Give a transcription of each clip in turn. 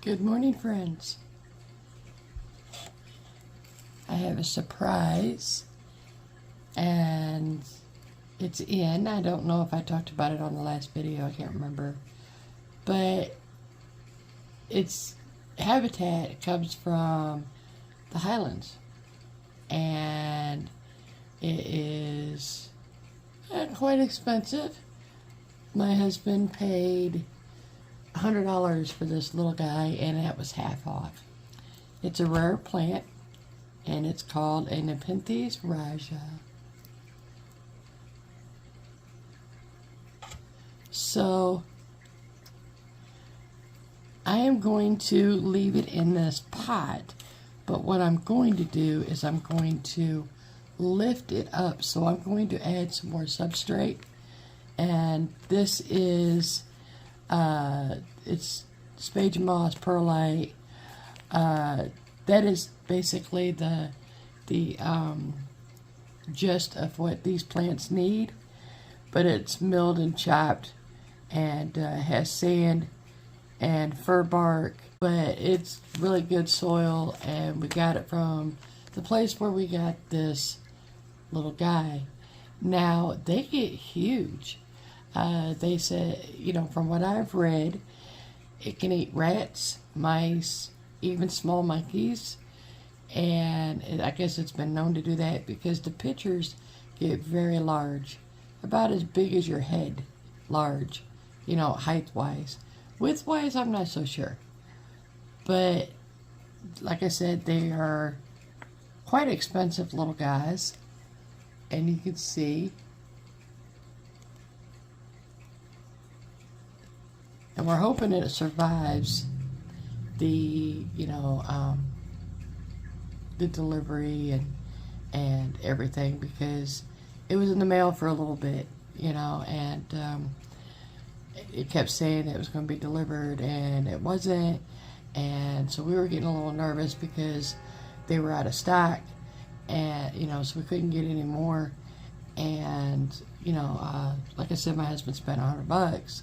Good morning, friends. I have a surprise, and it's in. I don't know if I talked about it on the last video. I can't remember. But its habitat comes from the Highlands, and it is quite expensive. My husband paid $100 for this little guy, and that was half off. It's a rare plant, and it's called a Nepenthes rajah. So I am going to leave it in this pot, but what I'm going to do is I'm going to lift it up. So I'm going to add some more substrate, and this is it's sphagnum moss perlite. That is basically the gist of what these plants need, but it's milled and chopped, and has sand and fir bark, but it's really good soil, and we got it from the place where we got this little guy. Now they get huge. They said, from what I've read, it can eat rats, mice, even small monkeys, and I guess it's been known to do that because the pitchers get very large, about as big as your head, large, height-wise. Width-wise, I'm not so sure, but like I said, they are quite expensive little guys, and you can see. And we're hoping that it survives the, the delivery and everything, because it was in the mail for a little bit, and it kept saying it was going to be delivered, and it wasn't. And so we were getting a little nervous because they were out of stock, and, so we couldn't get any more. And, like I said, my husband spent $100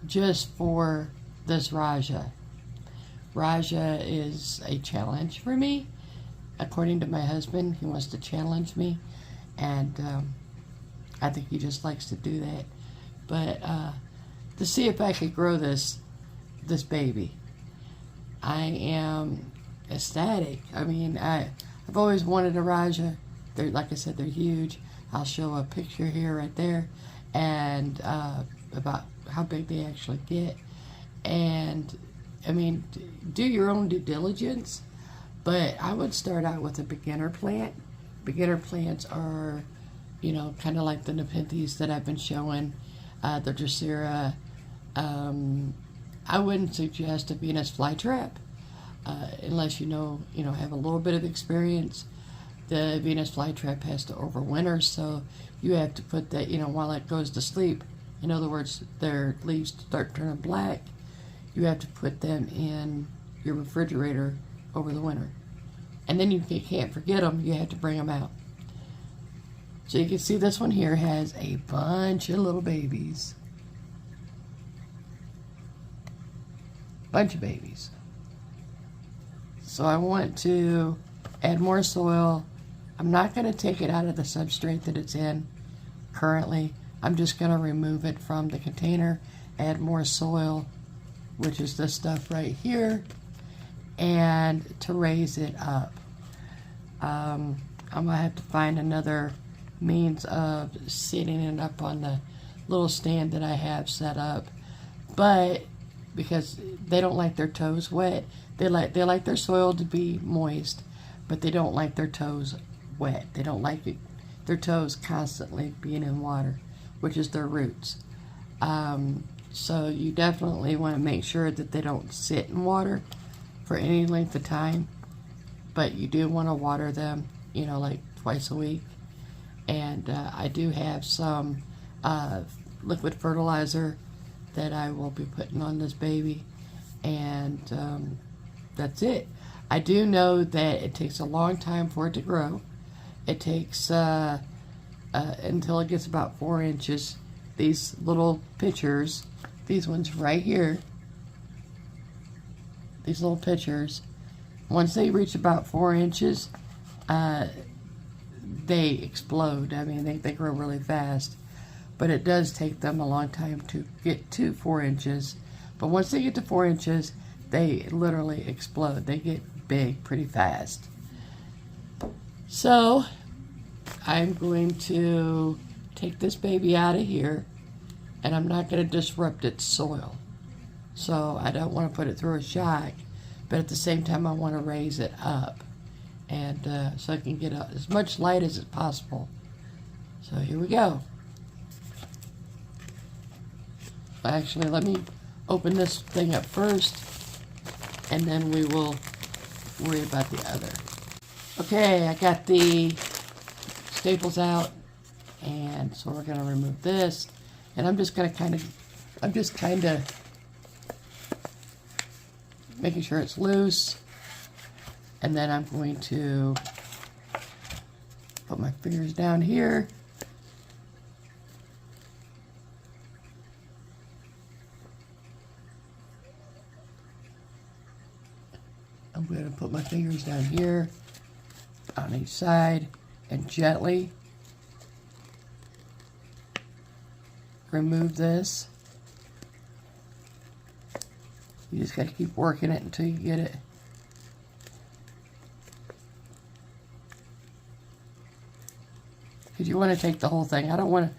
just for this rajah. Rajah is a challenge for me. According to my husband, he wants to challenge me, and I think he just likes to do that. But to see if I could grow this baby, I am ecstatic. I mean, I've always wanted a rajah. They're, like I said, they're huge. I'll show a picture here, right there, and about how big they actually get. And I mean, do your own due diligence, but I would start out with a beginner plant. Beginner plants are, kind of like the Nepenthes that I've been showing, the Drosera. I wouldn't suggest a Venus flytrap unless have a little bit of experience. The Venus flytrap has to overwinter, so you have to put that, while it goes to sleep. In other words, their leaves start turning black. You have to put them in your refrigerator over the winter. And then you can't forget them. You have to bring them out. So you can see this one here has a bunch of little babies. Bunch of babies. So I want to add more soil. I'm not going to take it out of the substrate that it's in currently. I'm just going to remove it from the container, add more soil, which is this stuff right here, and to raise it up. I'm going to have to find another means of setting it up on the little stand that I have set up, but because they don't like their toes wet, they like their soil to be moist, but they don't like their toes wet. They don't like their toes constantly being in water, which is their roots. So you definitely want to make sure that they don't sit in water for any length of time, but you do want to water them, like twice a week. And I do have some liquid fertilizer that I will be putting on this baby, and that's it. I do know that it takes a long time for it to grow. It takes until it gets about 4 inches. These little pitchers, these ones right here, these little pitchers, once they reach about 4 inches, they explode. I mean, they grow really fast. But it does take them a long time to get to 4 inches. But once they get to 4 inches, they literally explode. They get big pretty fast. So I'm going to take this baby out of here, and I'm not going to disrupt its soil. So I don't want to put it through a shock, but at the same time I want to raise it up, and so I can get as much light as it's possible. So here we go. Actually, let me open this thing up first, and then we will worry about the other. Okay, I got the staples out, and so we're going to remove this, and I'm just kind of making sure it's loose, and then I'm going to put my fingers down here. I'm going to put my fingers down here on each side and gently remove this. You just got to keep working it until you get it. Because you want to take the whole thing. I don't want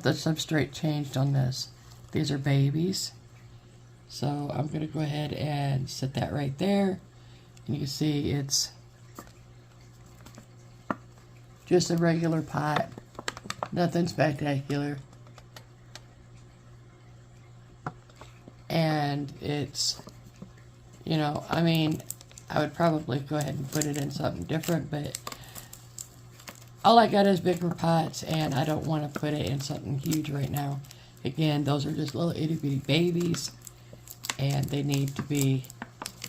the substrate changed on this. These are babies. So I'm going to go ahead and set that right there. And you can see it's just a regular pot. Nothing spectacular. And it's, you know, I mean, I would probably go ahead and put it in something different, but all I got is bigger pots, and I don't want to put it in something huge right now. Again, those are just little itty bitty babies, and they need to be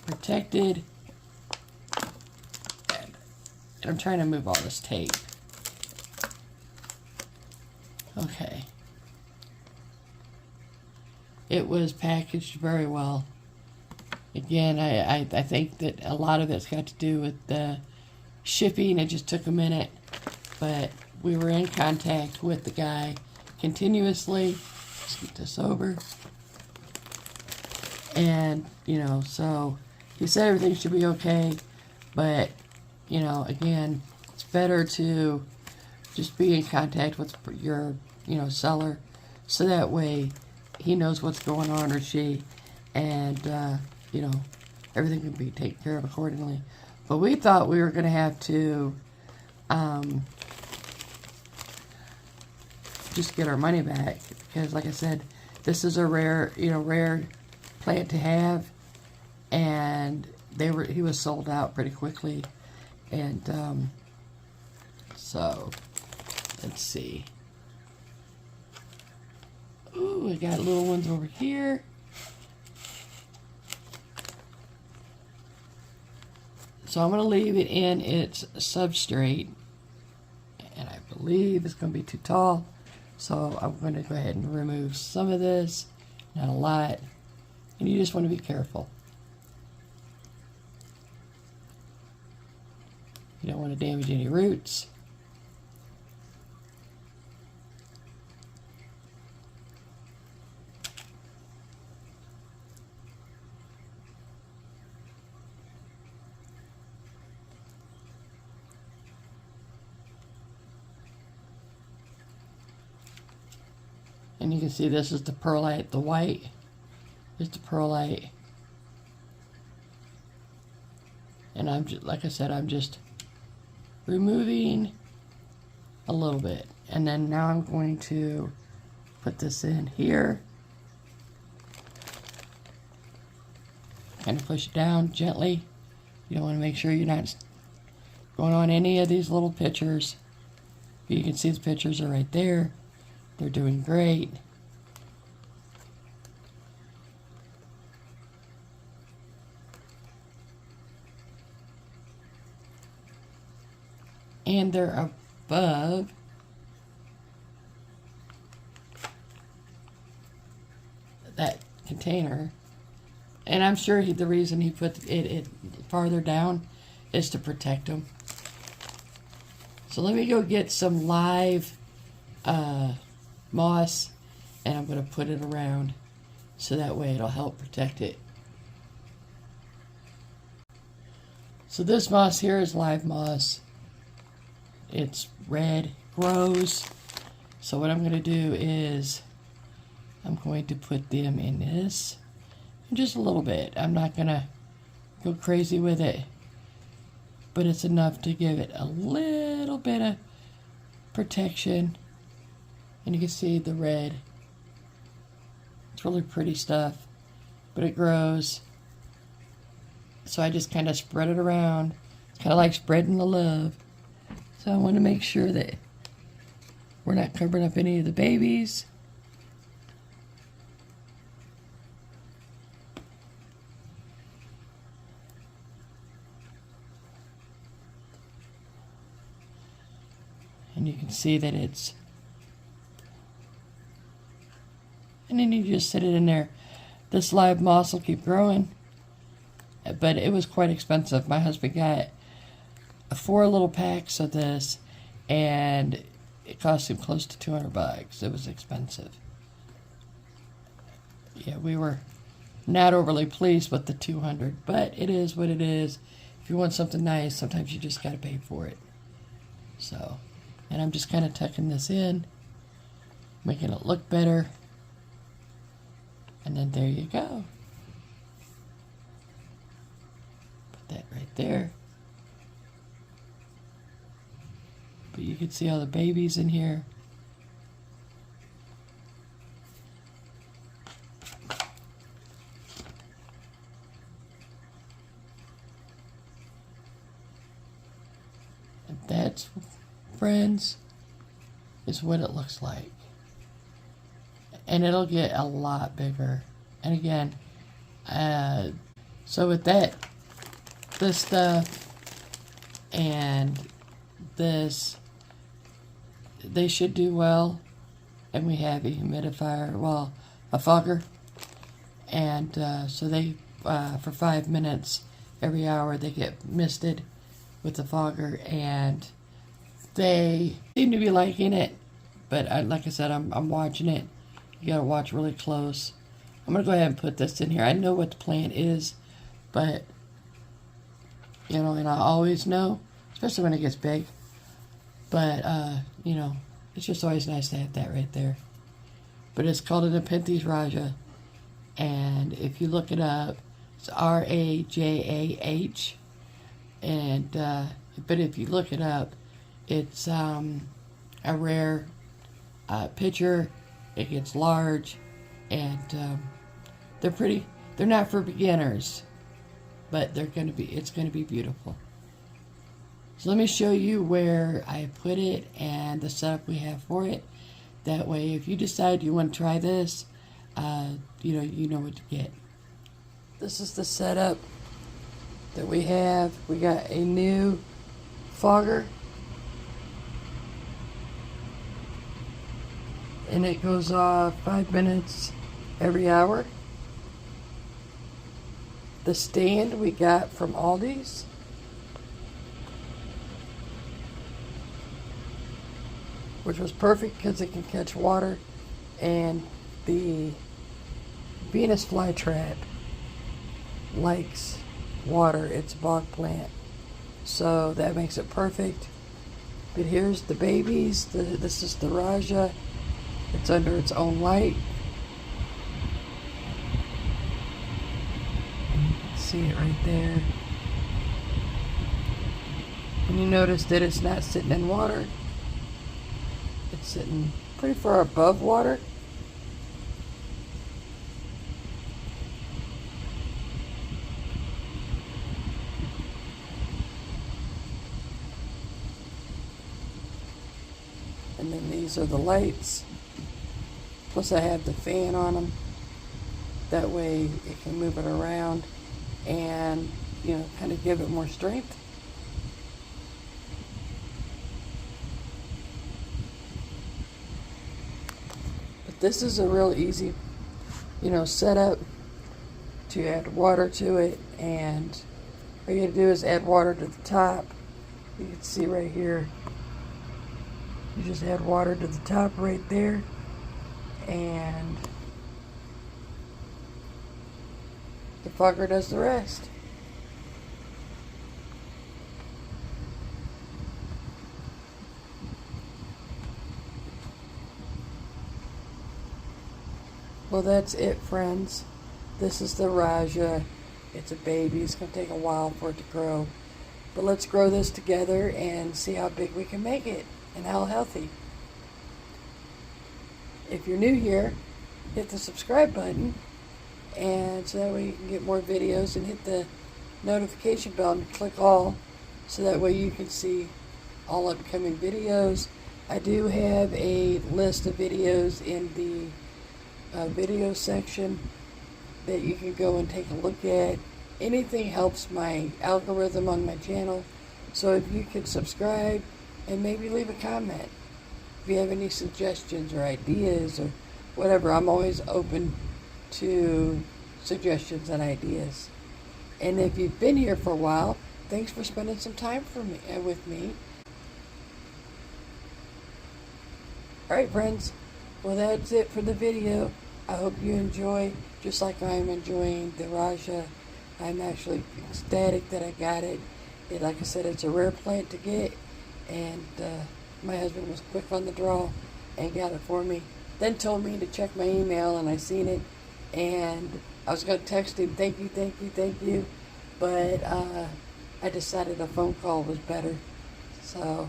protected. And I'm trying to move all this tape. Okay. It was packaged very well. Again, I think that a lot of it's got to do with the shipping. It just took a minute, but we were in contact with the guy continuously. Let's get this over. And, you know, so he said everything should be okay, but, you know, again, it's better to just be in contact with your, you know, seller, so that way he knows what's going on, or she, and, you know, everything can be taken care of accordingly. But we thought we were going to have to just get our money back, because, like I said, this is a rare plant to have, and he was sold out pretty quickly. And so let's see. Ooh, we got little ones over here. So I'm going to leave it in its substrate, and I believe it's going to be too tall, so I'm going to go ahead and remove some of this, not a lot, and you just want to be careful. You don't want to damage any roots. And you can see this is the perlite, the white is the perlite. And I'm just, like I said, I'm just removing a little bit. And then now I'm going to put this in here. Kind of push it down gently. You want to make sure you're not going on any of these little pitchers. You can see the pitchers are right there. They're doing great. And they're above that container. And I'm sure the reason he put it farther down is to protect them. So let me go get some live moss, and I'm going to put it around so that way it'll help protect it. So this moss here is live moss. It's red, grows. So what I'm going to do is I'm going to put them in this, just a little bit. I'm not going to go crazy with it, but it's enough to give it a little bit of protection. And you can see the red. It's really pretty stuff, but it grows. So I just kind of spread it around. It's kind of like spreading the love. So I want to make sure that we're not covering up any of the babies. And you can see that it's, and then you just sit it in there. This live moss will keep growing, but it was quite expensive. My husband got 4 little packs of this, and it cost him close to $200. It was expensive. Yeah, we were not overly pleased with the $200, but it is what it is. If you want something nice, sometimes you just got to pay for it. So, and I'm just kind of tucking this in, making it look better. And then there you go. Put that right there. But you can see all the babies in here. And that's, friends, is what it looks like. And it'll get a lot bigger. And again, so with that, this stuff and this, they should do well. And we have a humidifier, well, a fogger. And so they, for 5 minutes every hour, they get misted with the fogger. And they seem to be liking it. But like I said, I'm watching it. You gotta watch really close. I'm gonna go ahead and put this in here. I know what the plant is, but you know, and I always know, especially when it gets big. But you know, it's just always nice to have that right there. But it's called a Nepenthes rajah, and if you look it up, it's R-A-J-A-H. And but if you look it up, it's a rare pitcher. It gets large, and they're pretty. They're not for beginners, but they're gonna be. It's gonna be beautiful. So let me show you where I put it and the setup we have for it. That way, if you decide you want to try this, you know what to get. This is the setup that we have. We got a new fogger. And it goes off 5 minutes every hour. The stand we got from Aldi's. Which was perfect because it can catch water. And the Venus flytrap likes water. It's a bog plant. So that makes it perfect. But here's the babies. This is the rajah. It's under its own light. See it right there. And you notice that it's not sitting in water. It's sitting pretty far above water. And then these are the lights. Plus I have the fan on them. That way it can move it around and, you know, kind of give it more strength. But this is a real easy, you know, setup. to add water to it, and all you gotta do is add water to the top. You can see right here, you just add water to the top right there, and the fucker does the rest. Well, that's it, friends. This is the rajah. It's a baby. It's going to take a while for it to grow. But let's grow this together and see how big we can make it and how healthy. If you're new here, hit the subscribe button, and so that way you can get more videos, and hit the notification bell and click all, so that way you can see all upcoming videos. I do have a list of videos in the video section that you can go and take a look at. Anything helps my algorithm on my channel, so if you could subscribe and maybe leave a comment if you have any suggestions or ideas or whatever. I'm always open to suggestions and ideas. And if you've been here for a while, thanks for spending some time with me. Alright, friends, well, that's it for the video. I hope you enjoy, just like I'm enjoying the rajah. I'm actually ecstatic that I got it. Like I said, it's a rare plant to get, and my husband was quick on the draw and got it for me. Then told me to check my email, and I seen it, and I was going to text him, thank you, thank you, thank you, but I decided a phone call was better. So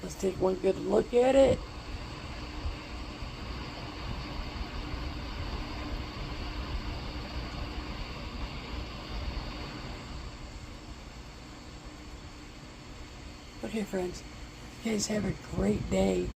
let's take one good look at it. Okay, friends, you guys have a great day.